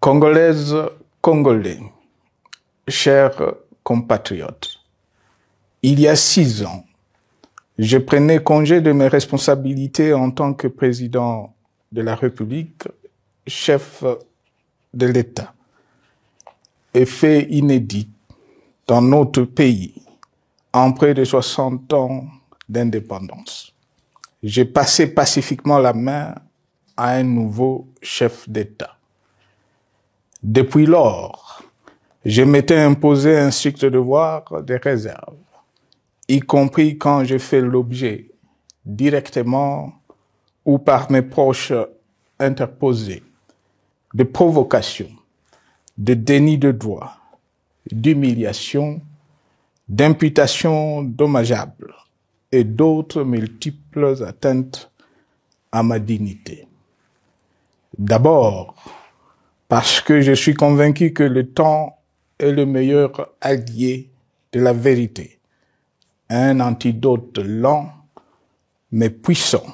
Congolaises, Congolais, chers compatriotes, il y a 6 ans, je prenais congé de mes responsabilités en tant que président de la République, chef de l'État. Et fait inédit dans notre pays, en près de 60 ans d'indépendance. J'ai passé pacifiquement la main à un nouveau chef d'État. Depuis lors, je m'étais imposé un strict devoir de réserve, y compris quand je fais l'objet, directement ou par mes proches interposés, de provocations, de déni de droit, d'humiliation, d'imputations dommageables et d'autres multiples atteintes à ma dignité. D'abord, parce que je suis convaincu que le temps est le meilleur allié de la vérité, un antidote lent mais puissant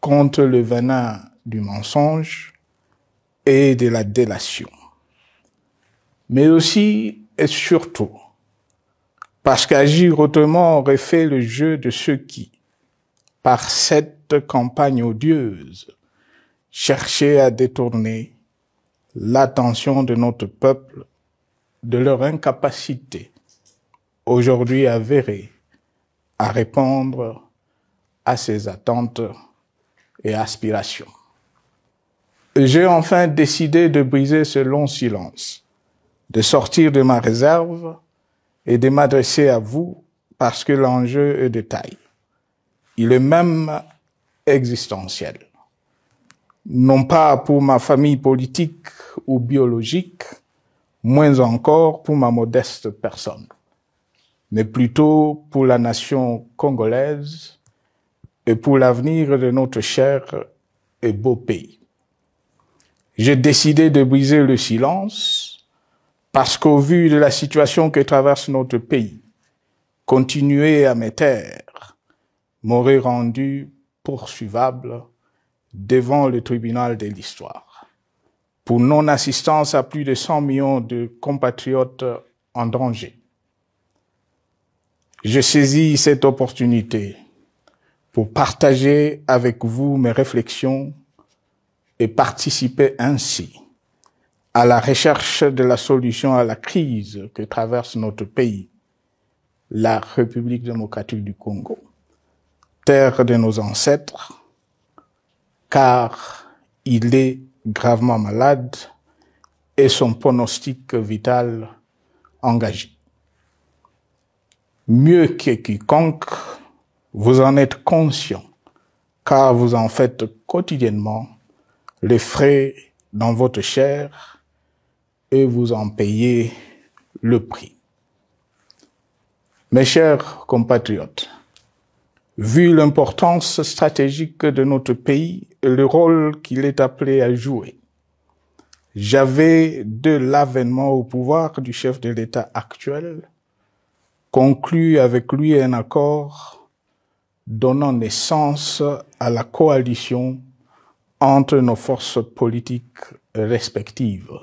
contre le venin du mensonge et de la délation. Mais aussi et surtout, parce qu'agir autrement aurait fait le jeu de ceux qui, par cette campagne odieuse, cherchaient à détourner l'attention de notre peuple de leur incapacité, aujourd'hui avérée, à répondre à ses attentes et aspirations. J'ai enfin décidé de briser ce long silence, de sortir de ma réserve et de m'adresser à vous parce que l'enjeu est de taille. Il est même existentiel. Non pas pour ma famille politique ou biologique, moins encore pour ma modeste personne, mais plutôt pour la nation congolaise et pour l'avenir de notre cher et beau pays. J'ai décidé de briser le silence parce qu'au vu de la situation que traverse notre pays, continuer à me taire m'aurait rendu poursuivable devant le tribunal de l'histoire pour non-assistance à plus de 100 millions de compatriotes en danger. Je saisis cette opportunité pour partager avec vous mes réflexions et participer ainsi à la recherche de la solution à la crise que traverse notre pays, la République démocratique du Congo, terre de nos ancêtres, car il est gravement malade et son pronostic vital engagé. Mieux que quiconque, vous en êtes conscient, car vous en faites quotidiennement les frais dans votre chair et vous en payez le prix. Mes chers compatriotes, vu l'importance stratégique de notre pays et le rôle qu'il est appelé à jouer, j'avais, de l'avènement au pouvoir du chef de l'État actuel, conclu avec lui un accord donnant naissance à la coalition entre nos forces politiques respectives.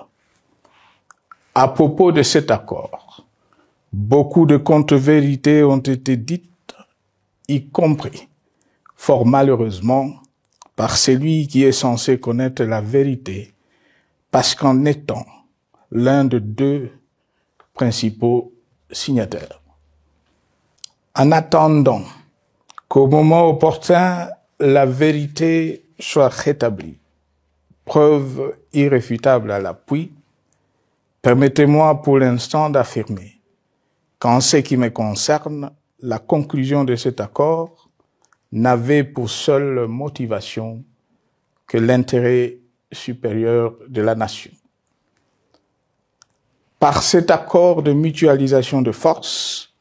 À propos de cet accord, beaucoup de contre-vérités ont été dites, y compris, fort malheureusement, par celui qui est censé connaître la vérité, parce qu'en étant l'un de 2 principaux signataires. En attendant qu'au moment opportun, la vérité soit rétablie, preuve irréfutable à l'appui, permettez-moi pour l'instant d'affirmer qu'en ce qui me concerne, la conclusion de cet accord n'avait pour seule motivation que l'intérêt supérieur de la nation. Par cet accord de mutualisation de forces,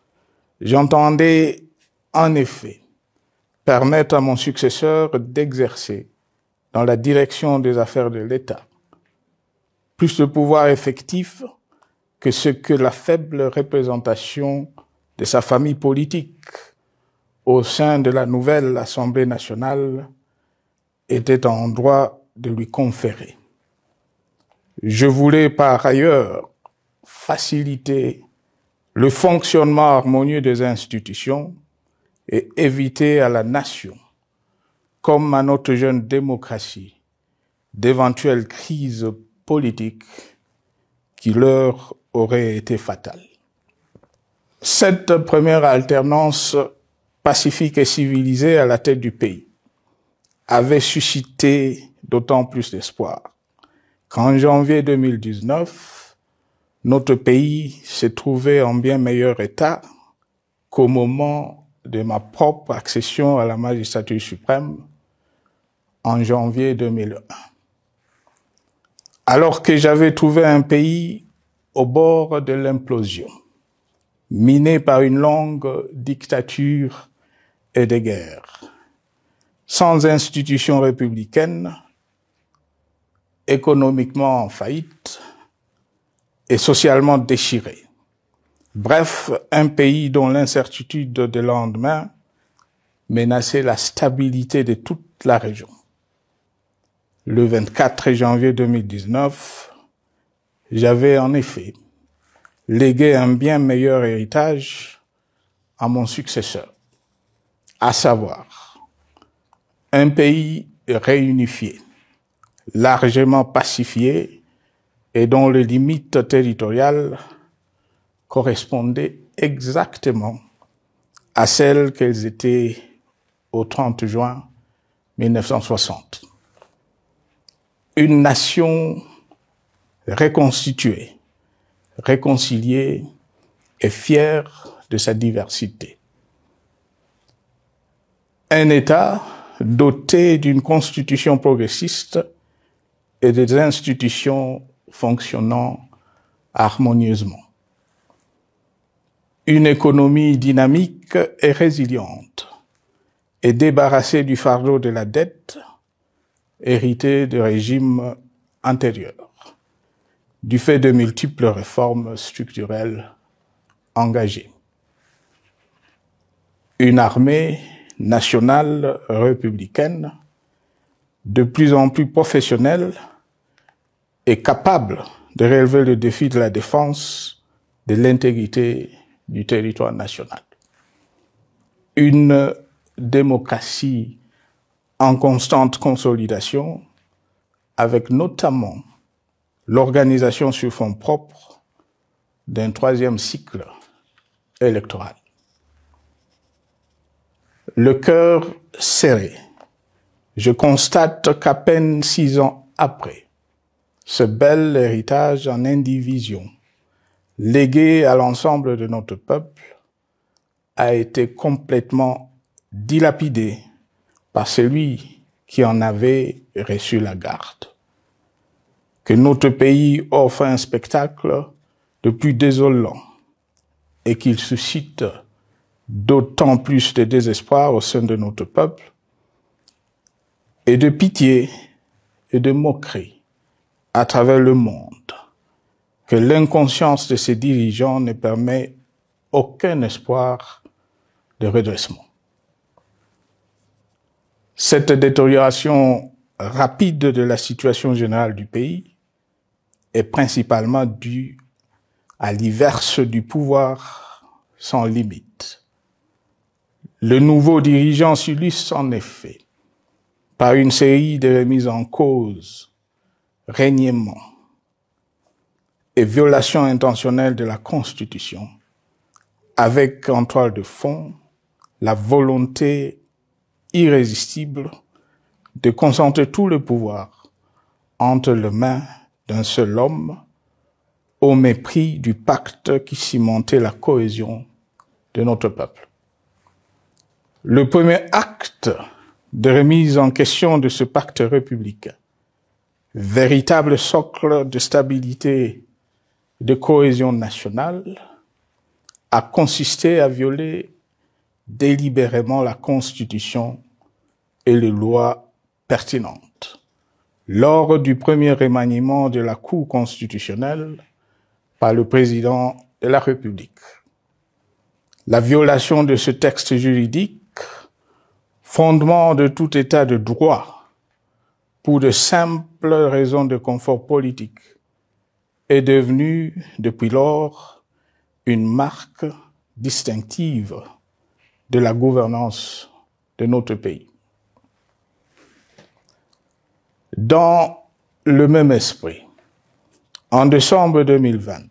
j'entendais en effet permettre à mon successeur d'exercer dans la direction des affaires de l'État plus de pouvoir effectif que ce que la faible représentation de sa famille politique au sein de la nouvelle Assemblée nationale était en droit de lui conférer. Je voulais par ailleurs faciliter le fonctionnement harmonieux des institutions et éviter à la nation, comme à notre jeune démocratie, d'éventuelles crises politiques qui leur auraient été fatales. Cette première alternance pacifique et civilisée à la tête du pays avait suscité d'autant plus d'espoir qu'en janvier 2019, notre pays se trouvait en bien meilleur état qu'au moment de ma propre accession à la magistrature suprême en janvier 2001. Alors que j'avais trouvé un pays au bord de l'implosion, miné par une longue dictature et des guerres, sans institutions républicaines, économiquement en faillite et socialement déchiré. Bref, un pays dont l'incertitude de lendemain menaçait la stabilité de toute la région. Le 24 janvier 2019, j'avais en effet légué un bien meilleur héritage à mon successeur, à savoir un pays réunifié, largement pacifié et dont les limites territoriales correspondaient exactement à celles qu'elles étaient au 30 juin 1960. Une nation reconstituée, réconciliée et fière de sa diversité. Un État doté d'une constitution progressiste et des institutions fonctionnant harmonieusement. Une économie dynamique et résiliente et débarrassée du fardeau de la dette hérité de régimes antérieurs, du fait de multiples réformes structurelles engagées. Une armée nationale républicaine de plus en plus professionnelle et capable de relever le défi de la défense de l'intégrité du territoire national. Une démocratie en constante consolidation, avec notamment l'organisation sur fonds propres d'un troisième cycle électoral. Le cœur serré, je constate qu'à peine 6 ans après, ce bel héritage en indivision, légué à l'ensemble de notre peuple, a été complètement dilapidé par celui qui en avait reçu la garde. Que notre pays offre un spectacle de plus désolant et qu'il suscite d'autant plus de désespoir au sein de notre peuple et de pitié et de moquerie à travers le monde, que l'inconscience de ses dirigeants ne permet aucun espoir de redressement. Cette détérioration rapide de la situation générale du pays est principalement due à l'iverse du pouvoir sans limite. Le nouveau dirigeant s'illustre en effet par une série de remises en cause, reniements et violations intentionnelles de la Constitution, avec en toile de fond la volonté irrésistible de concentrer tout le pouvoir entre les mains d'un seul homme au mépris du pacte qui cimentait la cohésion de notre peuple. Le premier acte de remise en question de ce pacte républicain, véritable socle de stabilité et de cohésion nationale, a consisté à violer délibérément la Constitution et les lois pertinentes lors du premier remaniement de la Cour constitutionnelle par le président de la République. La violation de ce texte juridique, fondement de tout état de droit, pour de simples raisons de confort politique est devenue, depuis lors, une marque distinctive de la gouvernance de notre pays. Dans le même esprit, en décembre 2020,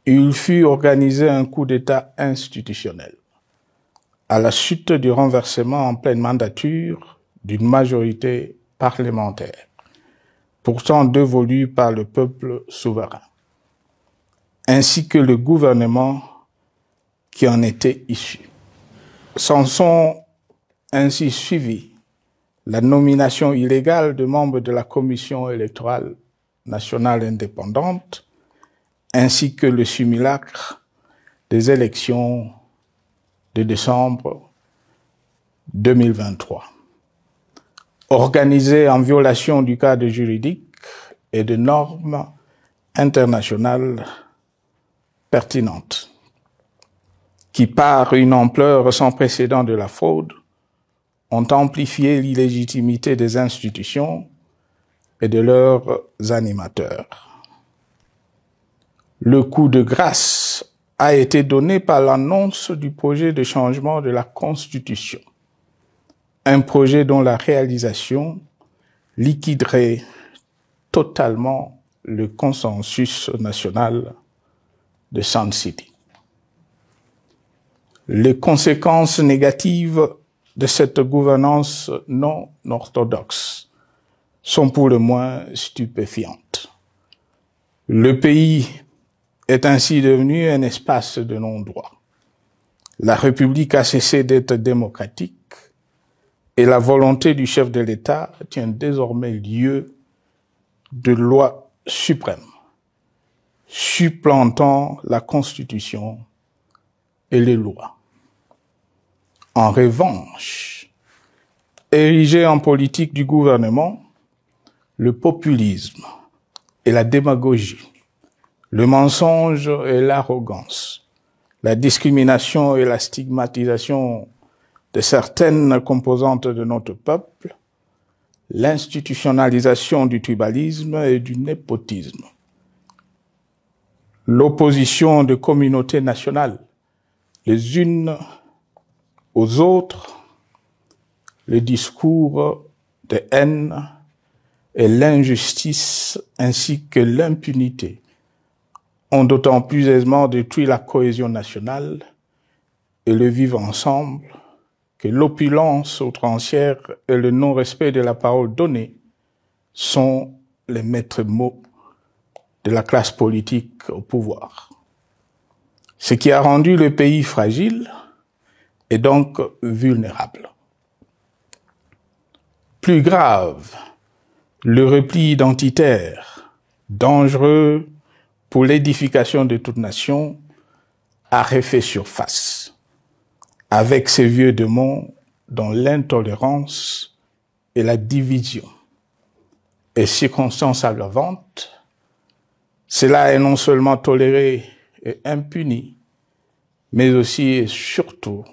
il fut organisé un coup d'État institutionnel à la suite du renversement en pleine mandature d'une majorité parlementaire, pourtant dévolue par le peuple souverain, ainsi que le gouvernement qui en était issu. S'en sont ainsi suivis la nomination illégale de membres de la Commission électorale nationale indépendante, ainsi que le simulacre des élections de décembre 2023, organisées en violation du cadre juridique et de normes internationales pertinentes, qui, par une ampleur sans précédent de la fraude, ont amplifié l'illégitimité des institutions et de leurs animateurs. Le coup de grâce a été donné par l'annonce du projet de changement de la Constitution, un projet dont la réalisation liquiderait totalement le consensus national de Sun City. Les conséquences négatives de cette gouvernance non orthodoxe sont pour le moins stupéfiantes. Le pays est ainsi devenu un espace de non-droit. La République a cessé d'être démocratique et la volonté du chef de l'État tient désormais lieu de loi suprême, supplantant la Constitution et les lois. En revanche, érigé en politique du gouvernement, le populisme et la démagogie, le mensonge et l'arrogance, la discrimination et la stigmatisation de certaines composantes de notre peuple, l'institutionnalisation du tribalisme et du népotisme, l'opposition de communautés nationales, les unes aux autres, le discours de haine et l'injustice ainsi que l'impunité ont d'autant plus aisément détruit la cohésion nationale et le vivre ensemble que l'opulence outrancière et le non-respect de la parole donnée sont les maîtres mots de la classe politique au pouvoir. Ce qui a rendu le pays fragile et donc vulnérable. Plus grave, le repli identitaire, dangereux pour l'édification de toute nation, a refait surface, avec ses vieux démons dont l'intolérance et la division est circonstance aggravante. Cela est non seulement toléré et impuni, mais aussi et surtout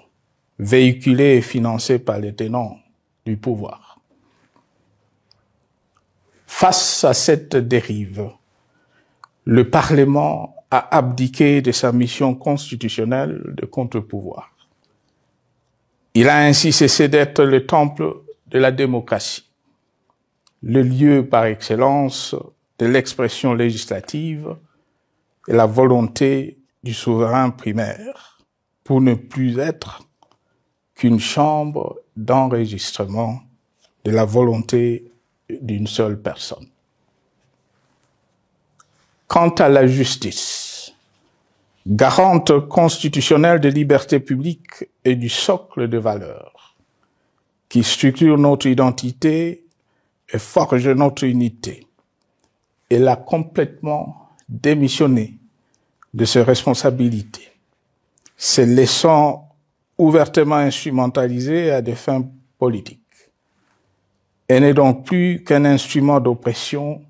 véhiculé et financé par les tenants du pouvoir. Face à cette dérive, le Parlement a abdiqué de sa mission constitutionnelle de contre-pouvoir. Il a ainsi cessé d'être le temple de la démocratie, le lieu par excellence de l'expression législative et la volonté du souverain primaire, pour ne plus être qu'une chambre d'enregistrement de la volonté d'une seule personne. Quant à la justice, garante constitutionnelle de liberté publique et du socle de valeurs, qui structure notre identité et forge notre unité, elle a complètement démissionné de ses responsabilités, se laissant ouvertement instrumentalisée à des fins politiques. Elle n'est donc plus qu'un instrument d'oppression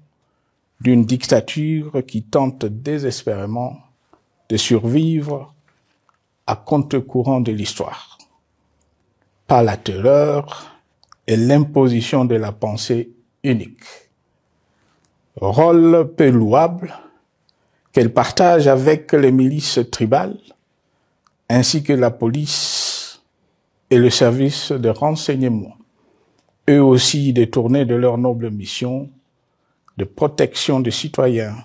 d'une dictature qui tente désespérément de survivre à contre-courant de l'histoire, par la terreur et l'imposition de la pensée unique. Rôle peu louable, qu'elle partage avec les milices tribales, ainsi que la police et le service de renseignement, eux aussi détournés de leur noble mission de protection des citoyens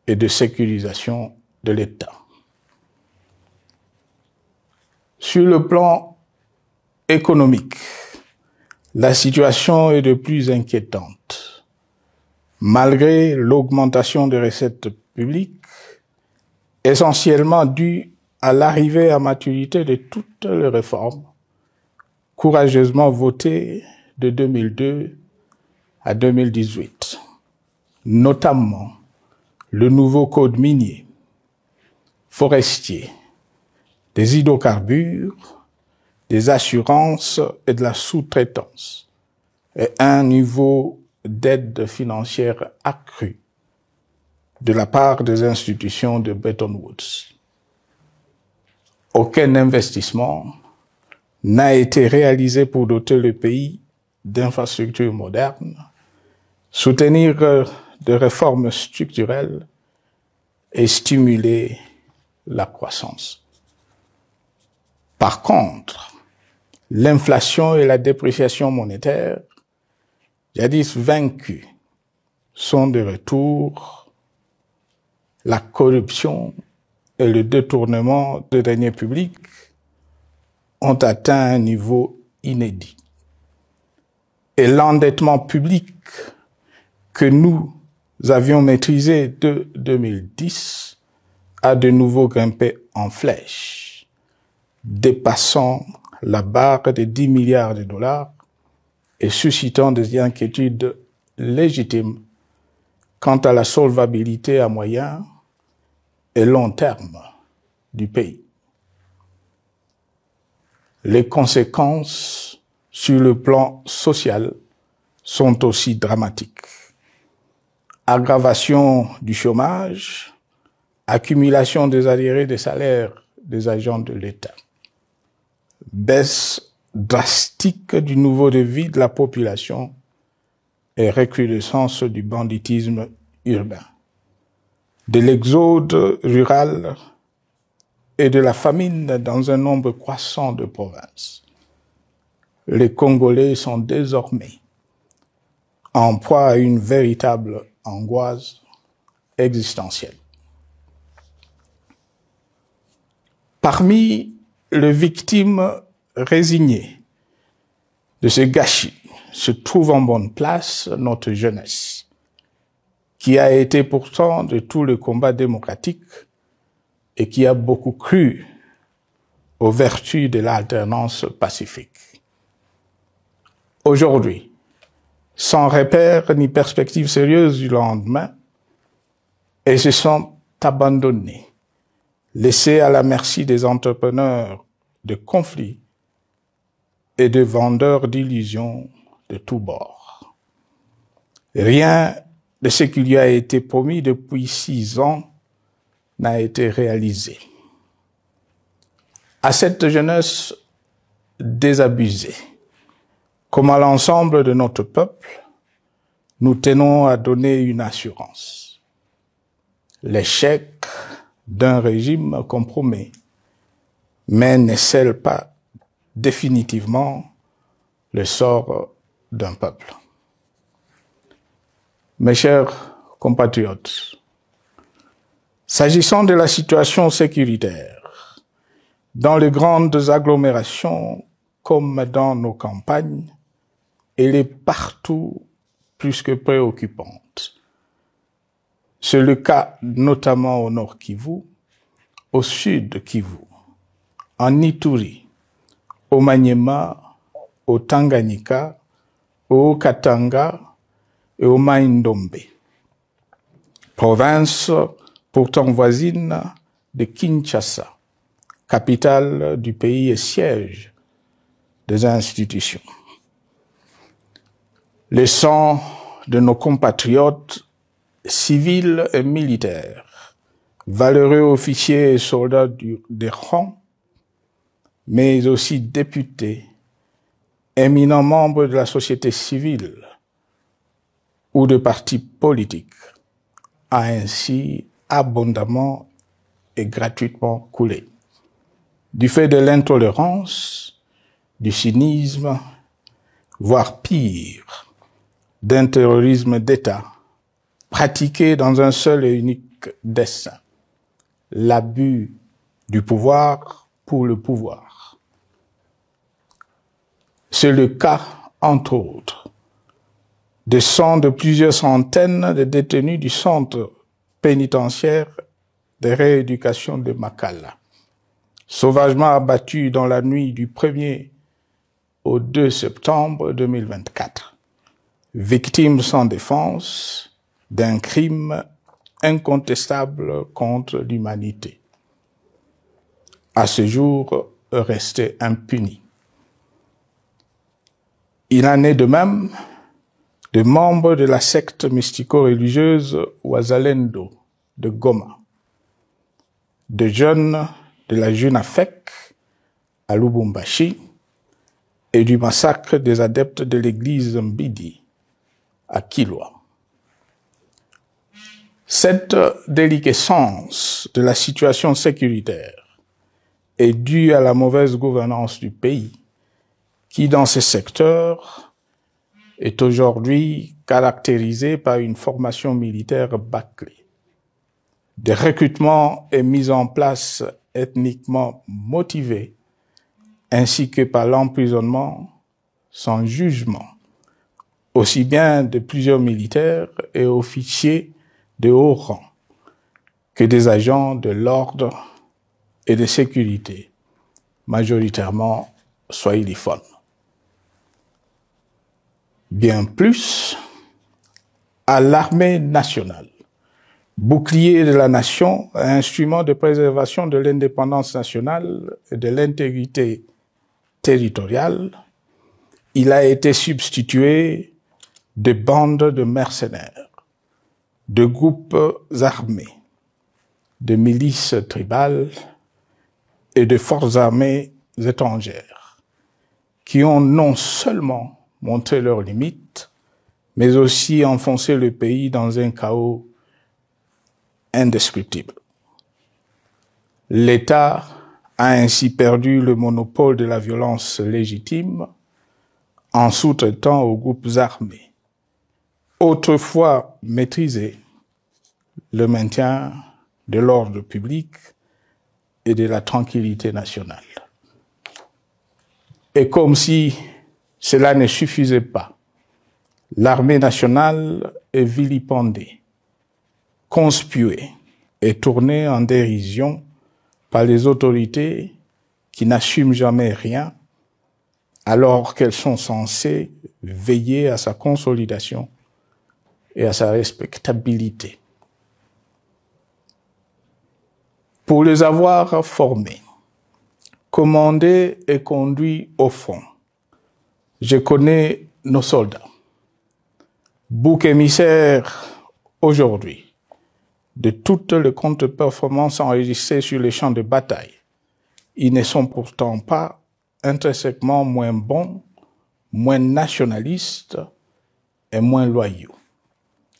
et de sécurisation de l'État. Sur le plan économique, la situation est de plus inquiétante. Malgré l'augmentation des recettes publiques, essentiellement due à l'arrivée à maturité de toutes les réformes courageusement votées de 2002 à 2018, notamment le nouveau code minier, forestier, des hydrocarbures, des assurances et de la sous-traitance, et un niveau d'aide financière accru de la part des institutions de Bretton Woods. Aucun investissement n'a été réalisé pour doter le pays d'infrastructures modernes, soutenir de réformes structurelles et stimuler la croissance. Par contre, l'inflation et la dépréciation monétaire, jadis vaincues, sont de retour. La corruption et le détournement de deniers publics ont atteint un niveau inédit. Et l'endettement public que nous avions maîtrisé de 2010 a de nouveau grimpé en flèche, dépassant la barre de 10 milliards de dollars et suscitant des inquiétudes légitimes quant à la solvabilité à moyen et long terme du pays. Les conséquences sur le plan social sont aussi dramatiques. Aggravation du chômage, accumulation des arriérés des salaires des agents de l'État, baisse drastique du niveau de vie de la population et recrudescence du banditisme urbain, de l'exode rural et de la famine dans un nombre croissant de provinces. Les Congolais sont désormais en proie à une véritable angoisse existentielle. Parmi les victimes résignées de ce gâchis se trouve en bonne place notre jeunesse, qui a été pourtant de tout le combat démocratique et qui a beaucoup cru aux vertus de l'alternance pacifique. Aujourd'hui, sans repère ni perspective sérieuse du lendemain, et se sont abandonnés, laissés à la merci des entrepreneurs de conflits et de vendeurs d'illusions de tous bords. Rien de ce qui lui a été promis depuis 6 ans n'a été réalisé. À cette jeunesse désabusée, comme à l'ensemble de notre peuple, nous tenons à donner une assurance. L'échec d'un régime compromet, mais ne scelle pas définitivement le sort d'un peuple. Mes chers compatriotes, s'agissant de la situation sécuritaire, dans les grandes agglomérations comme dans nos campagnes, elle est partout plus que préoccupante. C'est le cas notamment au nord Kivu, au sud Kivu, en Ituri, au Maniema, au Tanganyika, au Katanga et au Mai-Ndombe, province pourtant voisine de Kinshasa, capitale du pays et siège des institutions. Le sang de nos compatriotes civils et militaires, valeureux officiers et soldats des rangs, mais aussi députés, éminents membres de la société civile ou de partis politiques, a ainsi abondamment et gratuitement coulé. Du fait de l'intolérance, du cynisme, voire pire, d'un terrorisme d'État pratiqué dans un seul et unique dessein, l'abus du pouvoir pour le pouvoir. C'est le cas, entre autres, de plusieurs centaines de détenus du centre pénitentiaire de rééducation de Makala, sauvagement abattus dans la nuit du 1er au 2 septembre 2024, victimes sans défense d'un crime incontestable contre l'humanité, à ce jour resté impuni. Il en est de même de membres de la secte mystico-religieuse Wazalendo de Goma, de jeunes de la Junafek à Lubumbashi et du massacre des adeptes de l'église Mbidi à Kilwa. Cette déliquescence de la situation sécuritaire est due à la mauvaise gouvernance du pays qui, dans ces secteurs, est aujourd'hui caractérisée par une formation militaire bâclée, des recrutements et mises en place ethniquement motivés, ainsi que par l'emprisonnement sans jugement, aussi bien de plusieurs militaires et officiers de haut rang que des agents de l'ordre et de sécurité, majoritairement swahiliphones. Bien plus, à l'armée nationale, bouclier de la nation, instrument de préservation de l'indépendance nationale et de l'intégrité territoriale, il a été substitué de bandes de mercenaires, de groupes armés, de milices tribales et de forces armées étrangères, qui ont non seulement montré leurs limites, mais aussi enfoncé le pays dans un chaos indescriptible. L'État a ainsi perdu le monopole de la violence légitime en sous-traitant aux groupes armés, autrefois maîtrisés, le maintien de l'ordre public et de la tranquillité nationale. Et comme si cela ne suffisait pas, l'armée nationale est vilipendée, conspuée et tournée en dérision par les autorités qui n'assument jamais rien alors qu'elles sont censées veiller à sa consolidation et à sa respectabilité. Pour les avoir formés, commandés et conduits au front, je connais nos soldats, boucs émissaires aujourd'hui de toutes les contre-performances enregistrées sur les champs de bataille. Ils ne sont pourtant pas intrinsèquement moins bons, moins nationalistes et moins loyaux.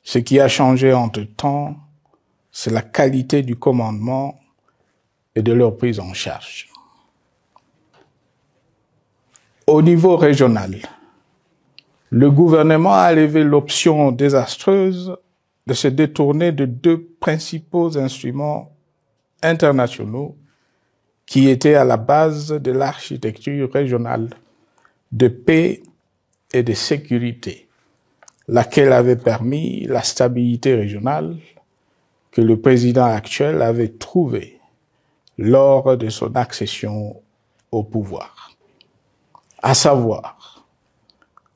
Ce qui a changé entre-temps, c'est la qualité du commandement et de leur prise en charge. Au niveau régional, le gouvernement a levé l'option désastreuse de se détourner de deux principaux instruments internationaux qui étaient à la base de l'architecture régionale de paix et de sécurité, laquelle avait permis la stabilité régionale que le président actuel avait trouvée lors de son accession au pouvoir. À savoir,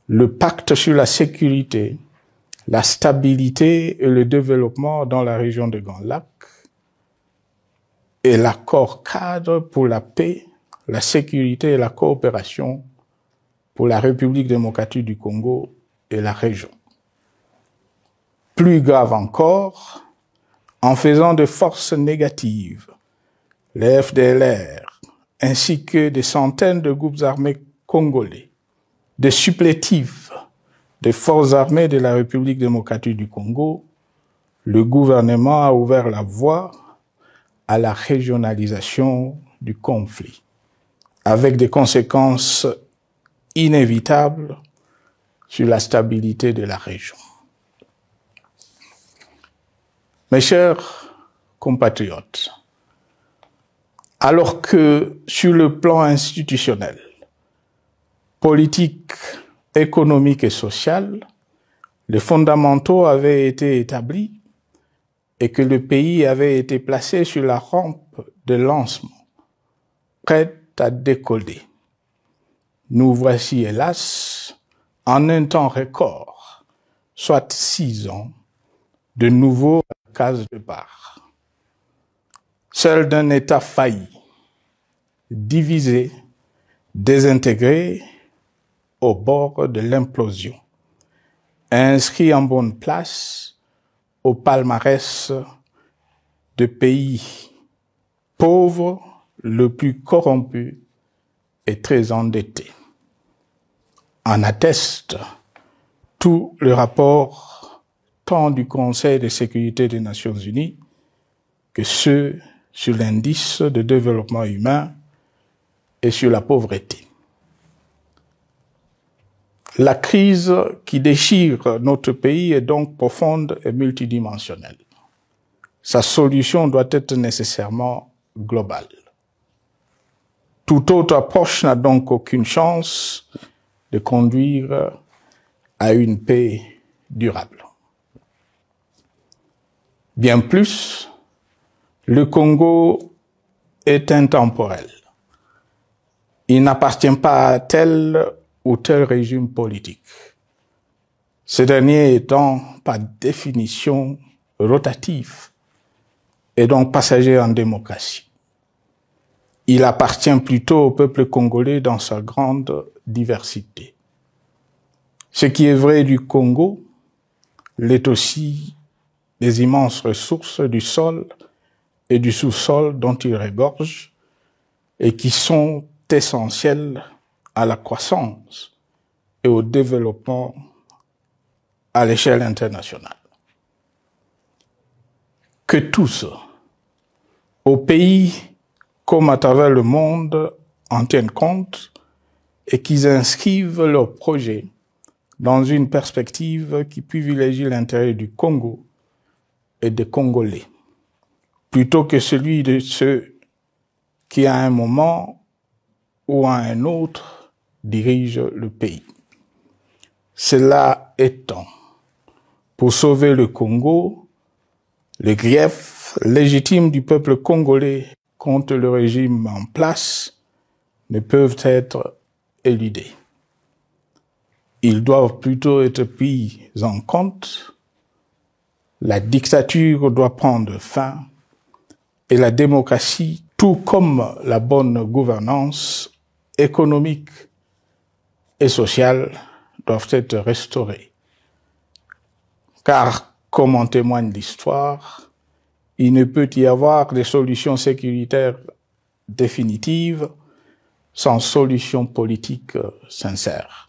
le pacte sur la sécurité, la stabilité et le développement dans la région de Grand Lac et l'accord cadre pour la paix, la sécurité et la coopération pour la République démocratique du Congo et la région. Plus grave encore, en faisant de forces négatives, les FDLR, ainsi que des centaines de groupes armés congolais, des supplétifs des forces armées de la République démocratique du Congo, le gouvernement a ouvert la voie à la régionalisation du conflit, avec des conséquences inévitables sur la stabilité de la région. Mes chers compatriotes, alors que sur le plan institutionnel, politique, économique et social, les fondamentaux avaient été établis et que le pays avait été placé sur la rampe de lancement, prêt à décoller. Nous voici, hélas, en un temps record, soit 6 ans, de nouveau à la case départ. Seul d'un État failli, divisé, désintégré, au bord de l'implosion, inscrit en bonne place au palmarès de pays pauvres, le plus corrompu et très endetté. En atteste tout le rapport tant du Conseil de sécurité des Nations Unies que ceux sur l'indice de développement humain et sur la pauvreté. La crise qui déchire notre pays est donc profonde et multidimensionnelle. Sa solution doit être nécessairement globale. Toute autre approche n'a donc aucune chance de conduire à une paix durable. Bien plus, le Congo est intemporel. Il n'appartient pas à tel ou tel régime politique. Ce dernier étant par définition rotatif et donc passager en démocratie. Il appartient plutôt au peuple congolais dans sa grande diversité. Ce qui est vrai du Congo l'est aussi des immenses ressources du sol et du sous-sol dont il regorge et qui sont essentielles à la croissance et au développement à l'échelle internationale. Que tous, au pays comme à travers le monde, en tiennent compte et qu'ils inscrivent leurs projets dans une perspective qui privilégie l'intérêt du Congo et des Congolais, plutôt que celui de ceux qui, à un moment ou à un autre, dirigent le pays. Cela étant, pour sauver le Congo, les griefs légitimes du peuple congolais contre le régime en place ne peuvent être éludés. Ils doivent plutôt être pris en compte. La dictature doit prendre fin et la démocratie, tout comme la bonne gouvernance économique et sociale, doivent être restaurées. Car, comme en témoigne l'histoire, il ne peut y avoir de solution sécuritaire définitive sans solution politique sincère.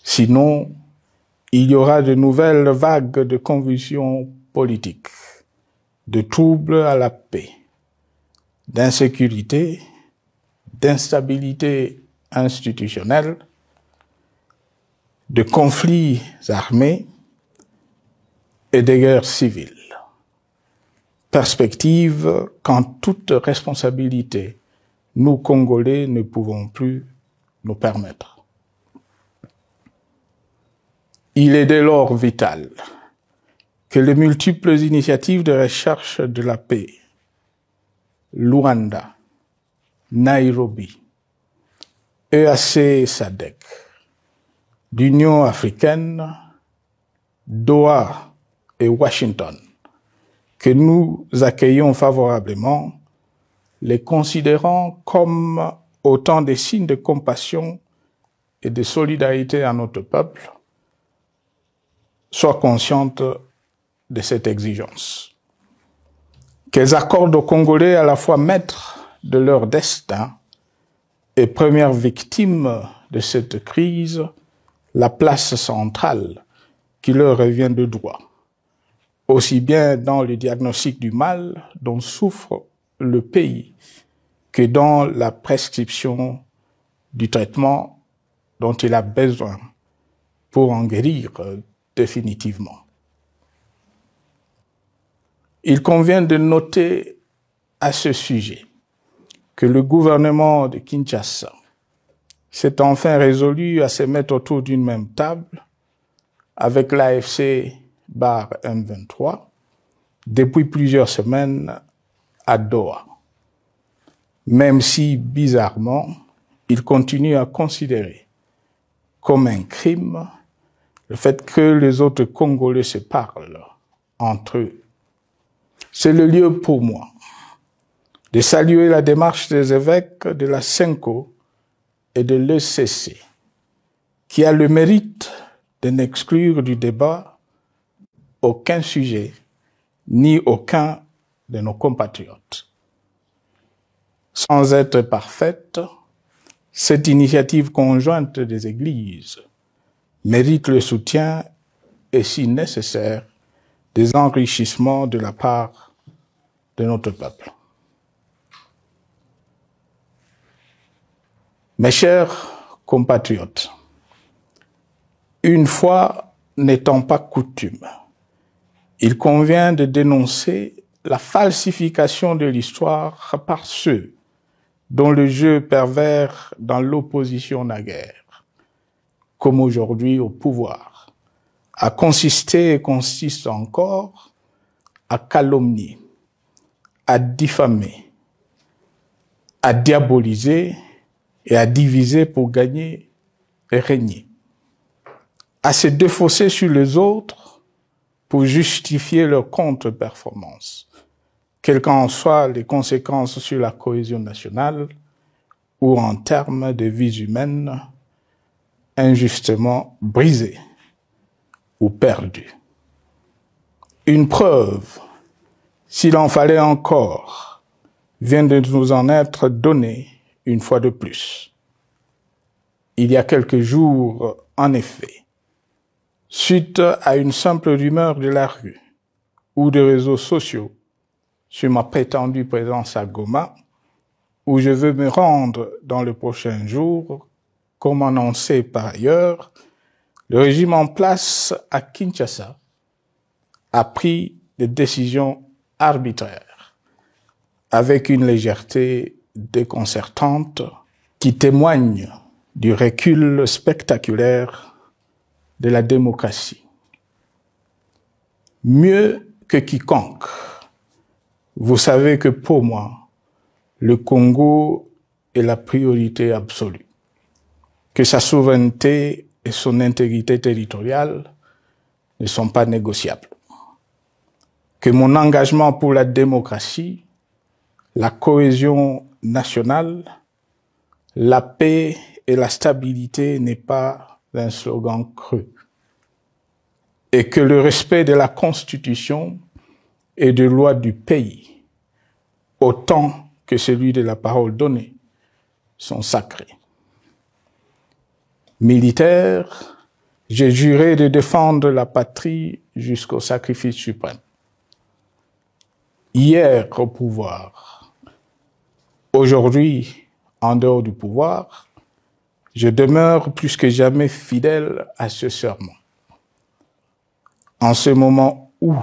Sinon, il y aura de nouvelles vagues de convulsions politiques, de troubles à la paix, d'insécurité, d'instabilité institutionnelle, de conflits armés et de guerres civiles. Perspective qu'en toute responsabilité, nous, Congolais, ne pouvons plus nous permettre. Il est dès lors vital que les multiples initiatives de recherche de la paix, Luanda, Nairobi, EAC SADC, l'Union africaine, Doha et Washington, que nous accueillons favorablement, les considérant comme autant de signes de compassion et de solidarité à notre peuple, soient conscientes de cette exigence. Qu'elles accordent aux Congolais à la fois maîtres de leur destin et premières victimes de cette crise la place centrale qui leur revient de droit, aussi bien dans le diagnostic du mal dont souffre le pays que dans la prescription du traitement dont il a besoin pour en guérir définitivement. Il convient de noter à ce sujet que le gouvernement de Kinshasa s'est enfin résolu à se mettre autour d'une même table avec l'AFC/M23 depuis plusieurs semaines à Doha, même si, bizarrement, il continue à considérer comme un crime le fait que les autres Congolais se parlent entre eux. C'est le lieu pour moi de saluer la démarche des évêques de la CENCO et de l'ECC, qui a le mérite de n'exclure du débat aucun sujet, ni aucun de nos compatriotes. Sans être parfaite, cette initiative conjointe des Églises mérite le soutien et, si nécessaire, des enrichissements de la part de notre peuple. Mes chers compatriotes, une fois n'étant pas coutume, il convient de dénoncer la falsification de l'histoire par ceux dont le jeu pervers dans l'opposition naguère, comme aujourd'hui au pouvoir, a consisté et consiste encore à calomnier, à diffamer, à diaboliser et à diviser pour gagner et régner, à se défausser sur les autres pour justifier leur contre-performance, quelles qu'en soient les conséquences sur la cohésion nationale ou en termes de vies humaines injustement brisées ou perdues. Une preuve, s'il en fallait encore, vient de nous en être donnée une fois de plus. Il y a quelques jours, en effet, suite à une simple rumeur de la rue ou des réseaux sociaux sur ma prétendue présence à Goma, où je veux me rendre dans le prochain jour, comme annoncé par ailleurs, le régime en place à Kinshasa a pris des décisions arbitraires, avec une légèreté déconcertante qui témoigne du recul spectaculaire de la démocratie. Mieux que quiconque, vous savez que pour moi, le Congo est la priorité absolue, que sa souveraineté et son intégrité territoriale ne sont pas négociables, que mon engagement pour la démocratie, la cohésion nationale, la paix et la stabilité n'est pas un slogan creux, et que le respect de la Constitution et des lois du pays, autant que celui de la parole donnée, sont sacrés. Militaire, j'ai juré de défendre la patrie jusqu'au sacrifice suprême. Hier au pouvoir, aujourd'hui en dehors du pouvoir, je demeure plus que jamais fidèle à ce serment. En ce moment où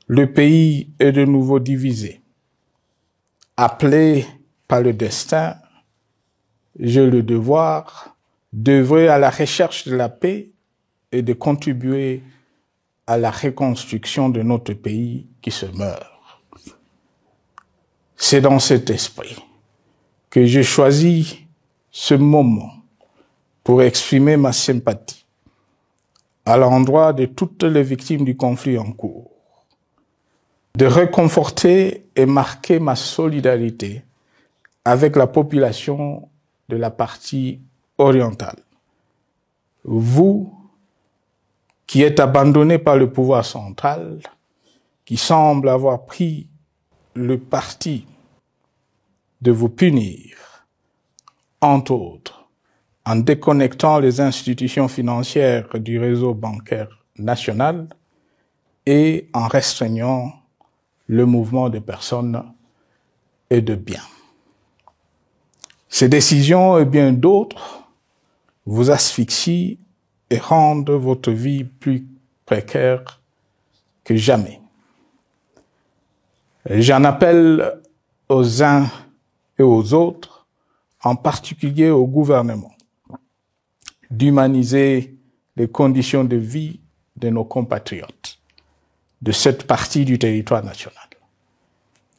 le pays est de nouveau divisé, appelé par le destin, j'ai le devoir d'œuvrer à la recherche de la paix et de contribuer à la reconstruction de notre pays qui se meurt. C'est dans cet esprit que j'ai choisi ce moment pour exprimer ma sympathie à l'endroit de toutes les victimes du conflit en cours, de réconforter et marquer ma solidarité avec la population de la partie orientale. Vous, qui êtes abandonnés par le pouvoir central, qui semble avoir pris le parti de vous punir, entre autres, en déconnectant les institutions financières du réseau bancaire national, et en restreignant le mouvement de personnes et de biens. Ces décisions et bien d'autres vous asphyxient et rendent votre vie plus précaire que jamais. J'en appelle aux uns et aux autres, en particulier au gouvernement, d'humaniser les conditions de vie de nos compatriotes de cette partie du territoire national.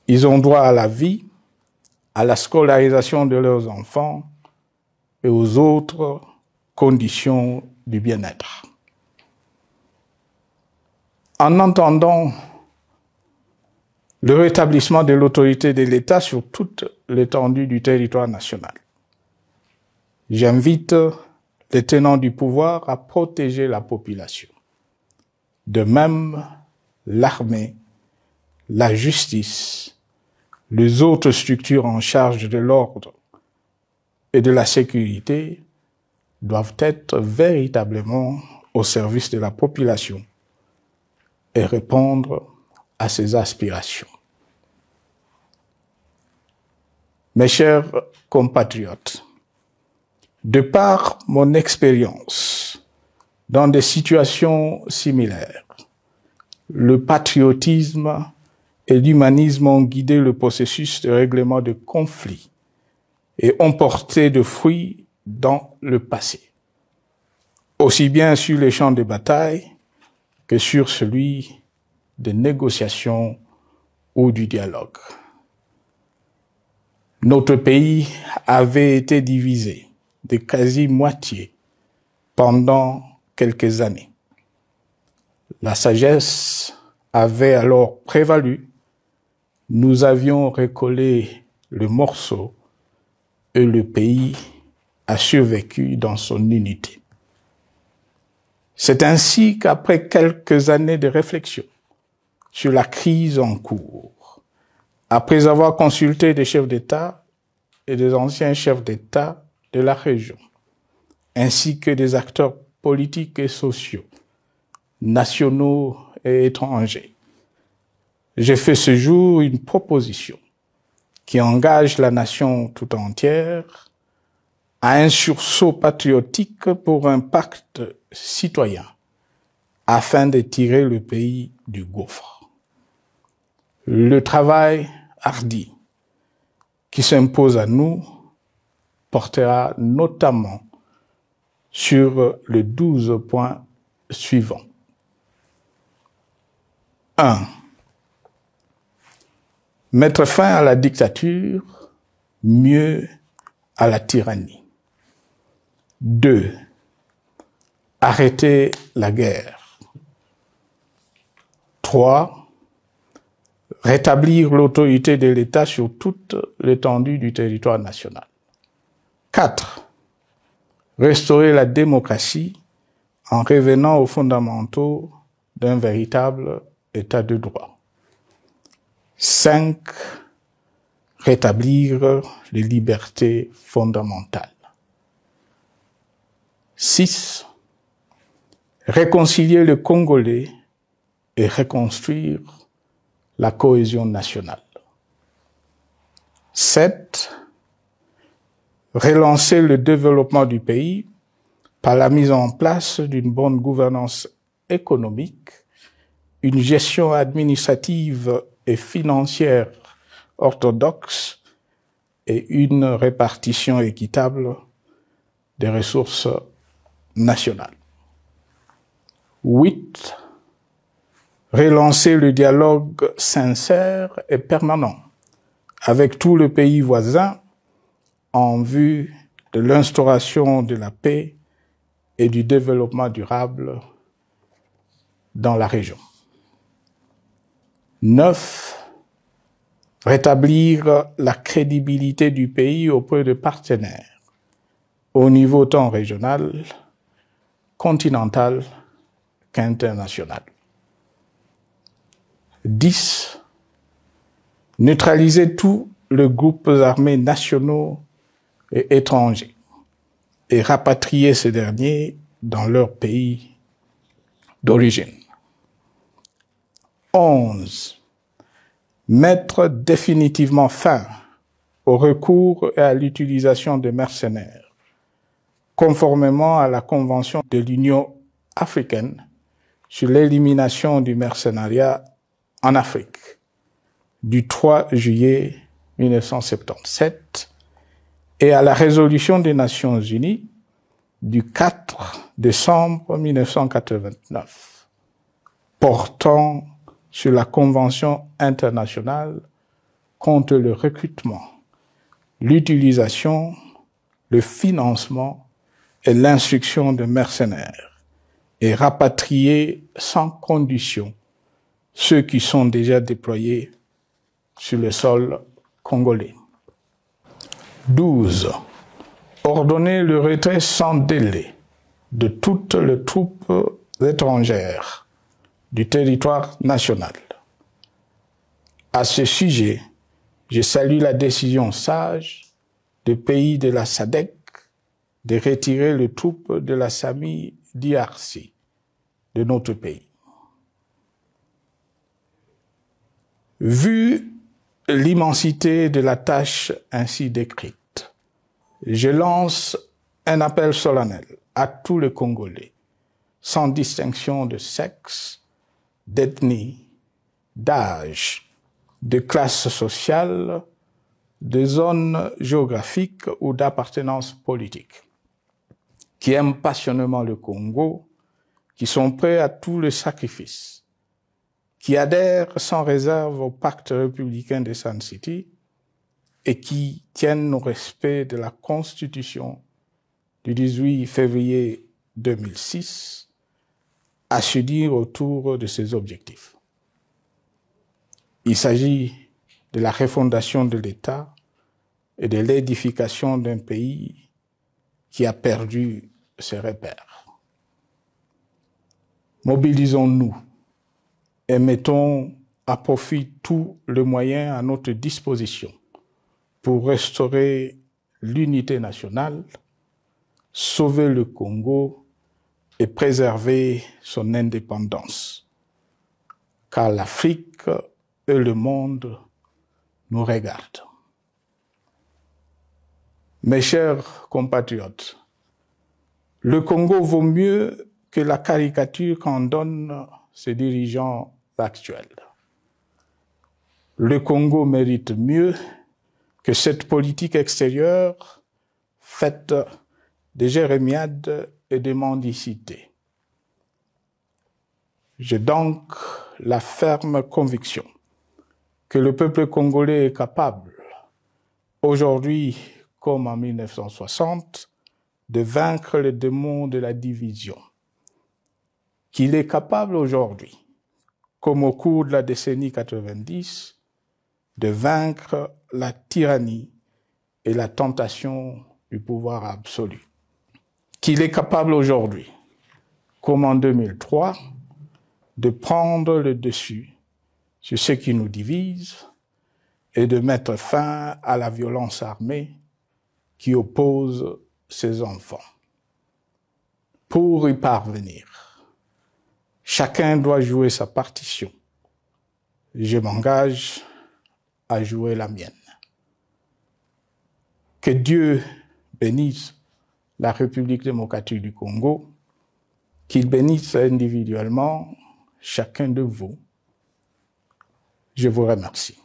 Ils ont droit à la vie, à la scolarisation de leurs enfants et aux autres conditions du bien-être. En entendant le rétablissement de l'autorité de l'État sur toute l'étendue du territoire national, j'invite les tenants du pouvoir à protéger la population. De même, l'armée, la justice, les autres structures en charge de l'ordre et de la sécurité doivent être véritablement au service de la population et répondre à ses aspirations. Mes chers compatriotes, de par mon expérience dans des situations similaires, le patriotisme et l'humanisme ont guidé le processus de règlement de conflits et ont porté de fruits dans le passé, aussi bien sur les champs de bataille que sur celui de négociation ou du dialogue. Notre pays avait été divisé de quasi-moitié pendant quelques années. La sagesse avait alors prévalu. Nous avions recollé le morceau et le pays a survécu dans son unité. C'est ainsi qu'après quelques années de réflexion sur la crise en cours, après avoir consulté des chefs d'État et des anciens chefs d'État de la région, ainsi que des acteurs politiques et sociaux, nationaux et étrangers, j'ai fait ce jour une proposition qui engage la nation tout entière à un sursaut patriotique pour un pacte citoyen afin de tirer le pays du gouffre. Le travail hardi qui s'impose à nous portera notamment sur les 12 points suivants. 1. Mettre fin à la dictature, mieux à la tyrannie. 2. Arrêter la guerre. 3. Rétablir l'autorité de l'État sur toute l'étendue du territoire national. 4. Restaurer la démocratie en revenant aux fondamentaux d'un véritable État de droit. 5. Rétablir les libertés fondamentales. 6. Réconcilier le Congolais et reconstruire la cohésion nationale. 7. Relancer le développement du pays par la mise en place d'une bonne gouvernance économique, une gestion administrative et financière orthodoxe et une répartition équitable des ressources nationales. 8. Relancer le dialogue sincère et permanent avec tous les pays voisins en vue de l'instauration de la paix et du développement durable dans la région. 9. Rétablir la crédibilité du pays auprès de partenaires au niveau tant régional, continental qu'international. 10. Neutraliser tous les groupes armés nationaux et étrangers et rapatrier ces derniers dans leur pays d'origine. 11. Mettre définitivement fin au recours et à l'utilisation de mercenaires, conformément à la Convention de l'Union africaine sur l'élimination du mercenariat en Afrique du 3 juillet 1977 et à la résolution des Nations Unies du 4 décembre 1989 portant sur la Convention internationale contre le recrutement, l'utilisation, le financement et l'instruction de mercenaires et rapatrier sans condition ceux qui sont déjà déployés sur le sol congolais. 12. Ordonner le retrait sans délai de toutes les troupes étrangères du territoire national. À ce sujet, je salue la décision sage des pays de la SADC de retirer les troupes de la SAMI DRC de notre pays. Vu l'immensité de la tâche ainsi décrite, je lance un appel solennel à tous les Congolais, sans distinction de sexe, d'ethnie, d'âge, de classe sociale, de zone géographique ou d'appartenance politique, qui aiment passionnément le Congo, qui sont prêts à tous les sacrifices, qui adhèrent sans réserve au pacte républicain de Sun City et qui tiennent au respect de la Constitution du 18 février 2006 à se dire autour de ces objectifs. Il s'agit de la refondation de l'État et de l'édification d'un pays qui a perdu ses repères. Mobilisons-nous et mettons à profit tous les moyens à notre disposition pour restaurer l'unité nationale, sauver le Congo et préserver son indépendance. Car l'Afrique et le monde nous regardent. Mes chers compatriotes, le Congo vaut mieux que la caricature qu'en donnent ses dirigeants actuels. Le Congo mérite mieux que cette politique extérieure faite de jérémiades et de mendicité. J'ai donc la ferme conviction que le peuple congolais est capable, aujourd'hui comme en 1960, de vaincre le démon de la division, qu'il est capable aujourd'hui, comme au cours de la décennie 90, de vaincre la tyrannie et la tentation du pouvoir absolu. Qu'il est capable aujourd'hui, comme en 2003, de prendre le dessus sur ce qui nous divise et de mettre fin à la violence armée qui oppose ses enfants. Pour y parvenir, chacun doit jouer sa partition. Je m'engage à jouer la mienne. Que Dieu bénisse la République démocratique du Congo, qu'il bénisse individuellement chacun de vous. Je vous remercie.